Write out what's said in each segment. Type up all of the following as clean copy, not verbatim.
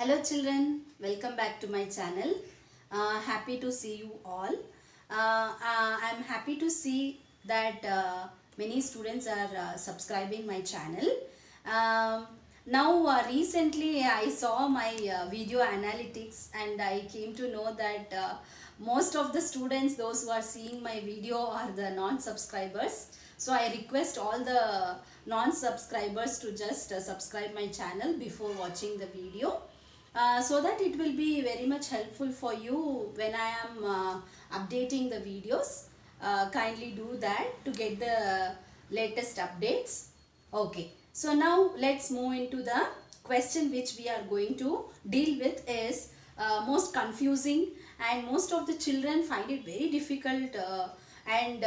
Hello children, welcome back to my channel. Happy to see you all. I'm happy to see that many students are subscribing my channel. Now recently I saw my video analytics and I came to know that most of the students, those who are seeing my video, are the non-subscribers. So I request all the non-subscribers to just subscribe my channel before watching the video. So that it will be very much helpful for you when I am updating the videos. Kindly do that to get the latest updates. Okay, so now let's move into the question which we are going to deal with is most confusing, and most of the children find it very difficult and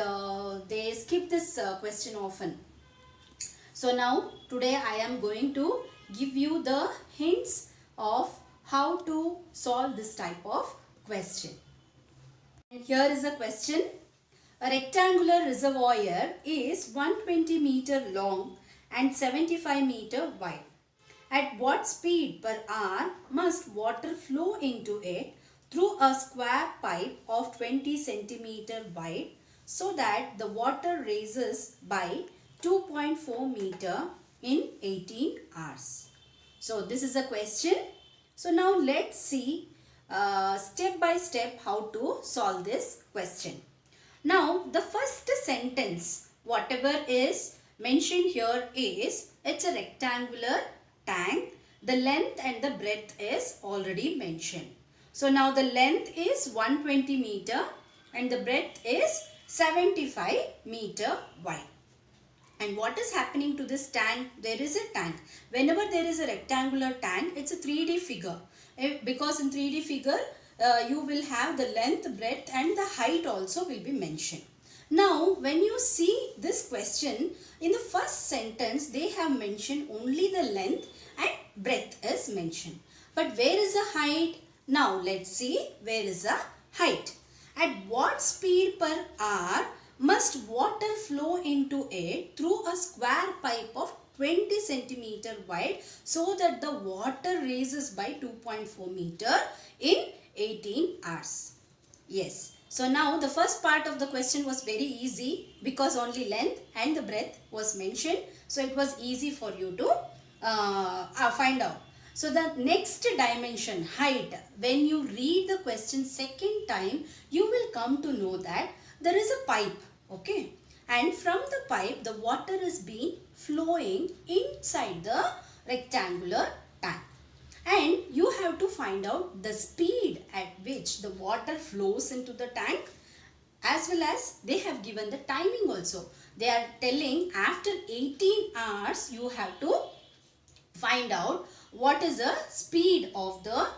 they skip this question often. So now today I am going to give you the hints of how to solve this type of question. And here is a question. A rectangular reservoir is 120 meter long and 75 meter wide. At what speed per hour must water flow into it through a square pipe of 20 centimeter wide so that the water rises by 2.4 meter in 18 hours? So this is a question. So now let's see step by step how to solve this question. Now the first sentence, whatever is mentioned here is, it's a rectangular tank. The length and the breadth is already mentioned. So now the length is 120 meter and the breadth is 75 meter wide. And what is happening to this tank? There is a tank. Whenever there is a rectangular tank, it's a 3D figure. Because in 3D figure, you will have the length, breadth and the height also will be mentioned. Now, when you see this question, in the first sentence, they have mentioned only the length and breadth is mentioned. But where is the height? Now, let's see where is the height. At what speed per hour must water flow into it through a square pipe of 20 centimeter wide so that the water rises by 2.4 meter in 18 hours? Yes. So now the first part of the question was very easy because only length and the breadth was mentioned. So it was easy for you to find out. So the next dimension, height, when you read the question second time, you will come to know that there is a pipe, okay, and from the pipe the water is being flowing inside the rectangular tank, and you have to find out the speed at which the water flows into the tank, as well as they have given the timing also. They are telling after 18 hours you have to find out what is the speed of the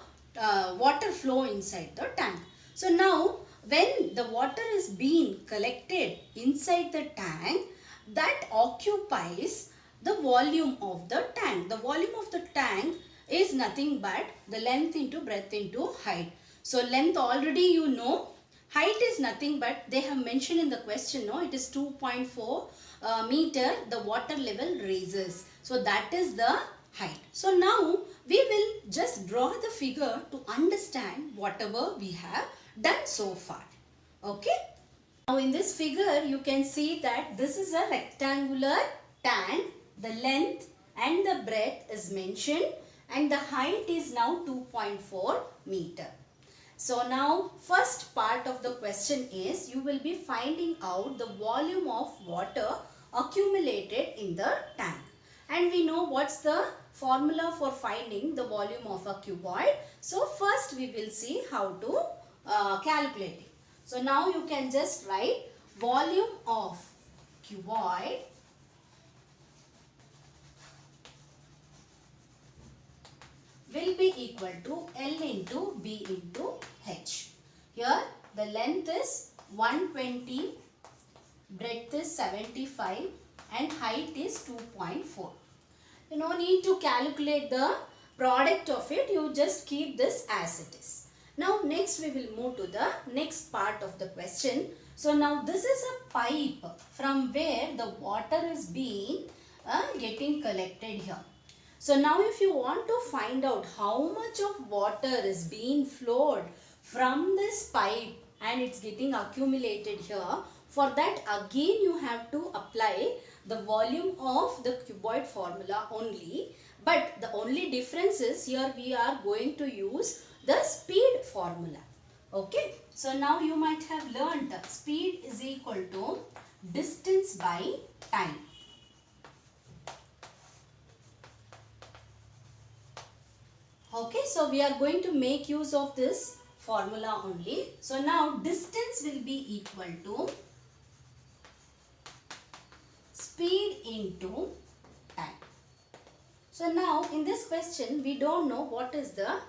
water flow inside the tank. So now when the water is being collected inside the tank, that occupies the volume of the tank. The volume of the tank is nothing but the length into breadth into height. So length already you know. Height is nothing but they have mentioned in the question, no, it is 2.4 meter the water level raises. So that is the height. So now we will just draw the figure to understand whatever we have done so far. Okay. Now in this figure you can see that this is a rectangular tank. The length and the breadth is mentioned and the height is now 2.4 meter. So now first part of the question is you will be finding out the volume of water accumulated in the tank. And we know what's the formula for finding the volume of a cuboid. So first we will see how to calculate it. So now you can just write volume of cuboid will be equal to L into B into H. Here the length is 120, breadth is 75 and height is 2.4. You no need to calculate the product of it, you just keep this as it is. Now next we will move to the next part of the question. So now this is a pipe from where the water is being getting collected here. So now if you want to find out how much of water is being flowed from this pipe and it's getting accumulated here, for that again you have to apply the volume of the cuboid formula only. But the only difference is here we are going to use the speed formula. Okay. So now you might have learned that speed is equal to distance by time. Okay, so we are going to make use of this formula only. So now distance will be equal to speed into time. So now in this question we don't know what is the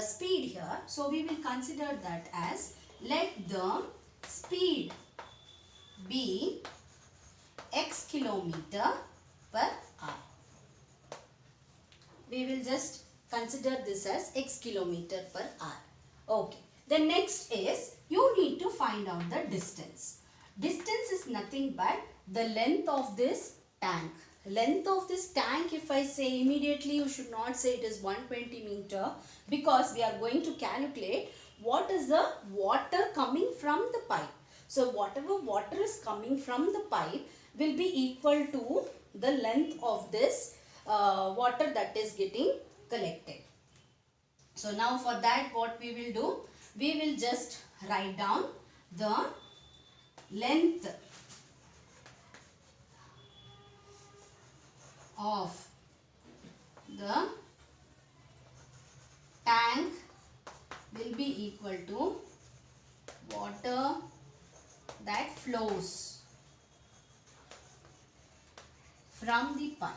speed here. So we will consider that as, let the speed be x kilometer per hour. We will just consider this as x kilometer per hour. Okay. The next is you need to find out the distance. Distance is nothing but the length of this tank. Length of this tank, if I say immediately, you should not say it is 120 meter, because we are going to calculate what is the water coming from the pipe. So whatever water is coming from the pipe will be equal to the length of this water that is getting collected. So now for that what we will do, we will just write down the length of the tank will be equal to water that flows from the pipe.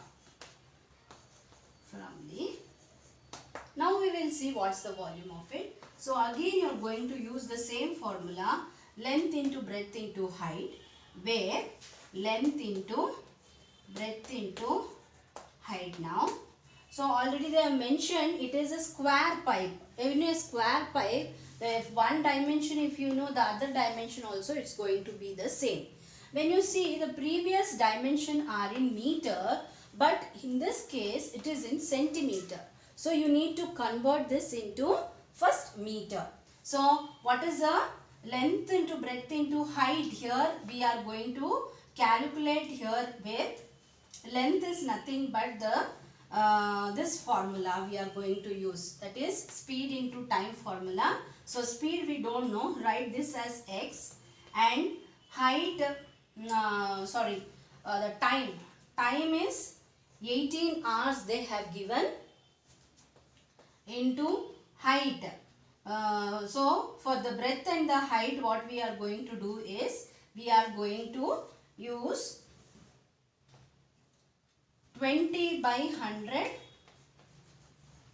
Now we will see what's the volume of it. So again you are going to use the same formula, length into breadth into height, where length into breadth into height now. So already they have mentioned it is a square pipe. In a square pipe, if one dimension, if you know the other dimension also, it's going to be the same. When you see the previous dimension are in meter, but in this case it is in centimeter. So you need to convert this into first meter. So what is the length into breadth into height? Here we are going to calculate here with length is nothing but the this formula we are going to use, that is speed into time formula. So speed we don't know, write this as x, and height the time is 18 hours they have given into height. So for the breadth and the height, what we are going to do is we are going to use 20 by 100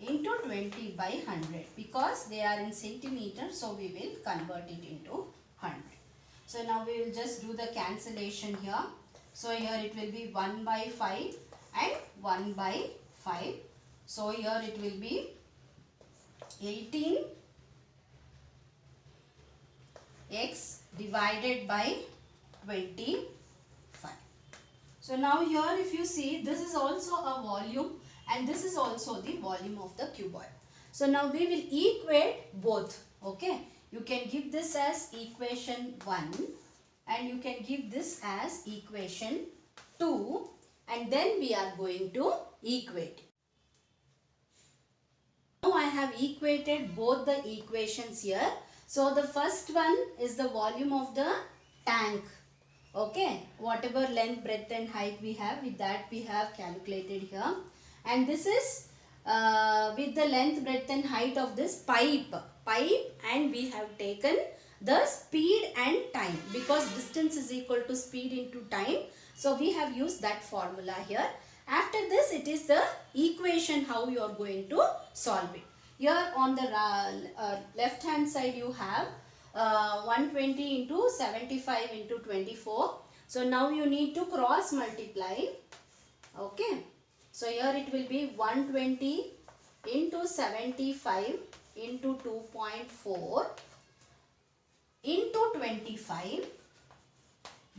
into 20 by 100, because they are in centimeter, so we will convert it into 100. So now we will just do the cancellation here. So here it will be 1 by 5 and 1 by 5. So here it will be 18 x divided by 25. So now here if you see, this is also a volume and this is also the volume of the cuboid. So now we will equate both. Okay, you can give this as equation 1 and you can give this as equation 2, and then we are going to equate. Now I have equated both the equations here. So the first one is the volume of the tank. Okay, whatever length, breadth and height we have, with that we have calculated here. And this is with the length, breadth and height of this pipe, and we have taken the speed and time, because distance is equal to speed into time. So we have used that formula here. After this, it is the equation how you are going to solve it. Here on the left hand side you have 120 into 75 into 24. So now you need to cross multiply. Okay. So here it will be 120 into 75 into 2.4 into 25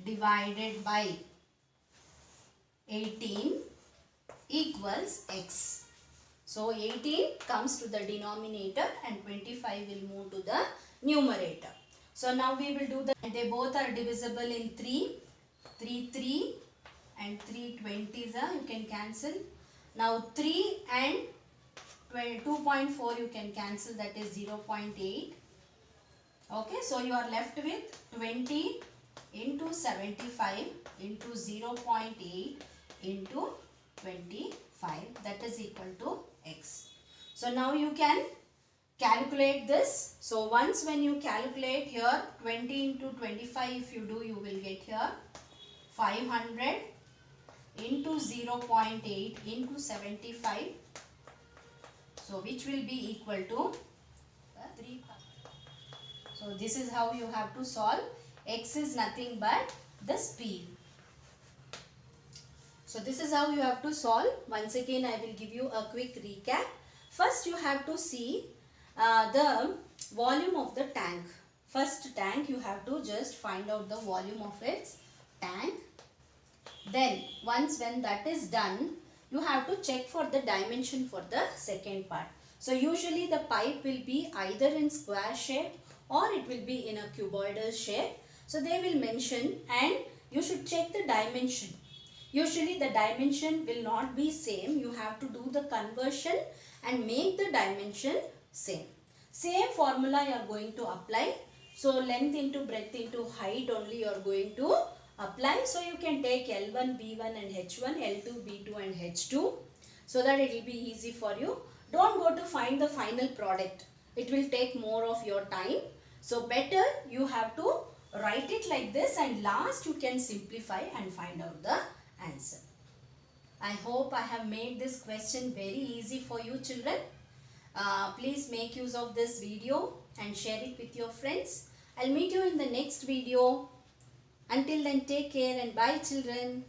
divided by 18 equals x. So 18 comes to the denominator and 25 will move to the numerator. So now we will do and they both are divisible in 3. 3 and 3 20s you can cancel. Now 3 and 2.4 you can cancel, that is 0.8. Okay, so you are left with 20 into 75 into 0.8 into 25, that is equal to x. So now you can calculate this. So once when you calculate here 20 into 25, if you do, you will get here 500 into 0.8 into 75. So which will be equal to 3. So this is how you have to solve. X is nothing but the speed. So this is how you have to solve. Once again I will give you a quick recap. First you have to see the volume of the tank. First tank you have to just find out the volume of its tank. Then once when that is done, you have to check for the dimension for the second part. So usually the pipe will be either in square shape or it will be in a cuboidal shape. So they will mention and you should check the dimension. Usually the dimension will not be same. You have to do the conversion and make the dimension same. Same formula you are going to apply. So length into breadth into height only you are going to apply. So you can take L1, B1 and H1, L2, B2 and H2, so that it will be easy for you. Don't go to find the final product. It will take more of your time. So better you have to write it like this and last you can simplify and find out the answer. I hope I have made this question very easy for you children. Please make use of this video and share it with your friends. I'll meet you in the next video. Until then, take care and bye children.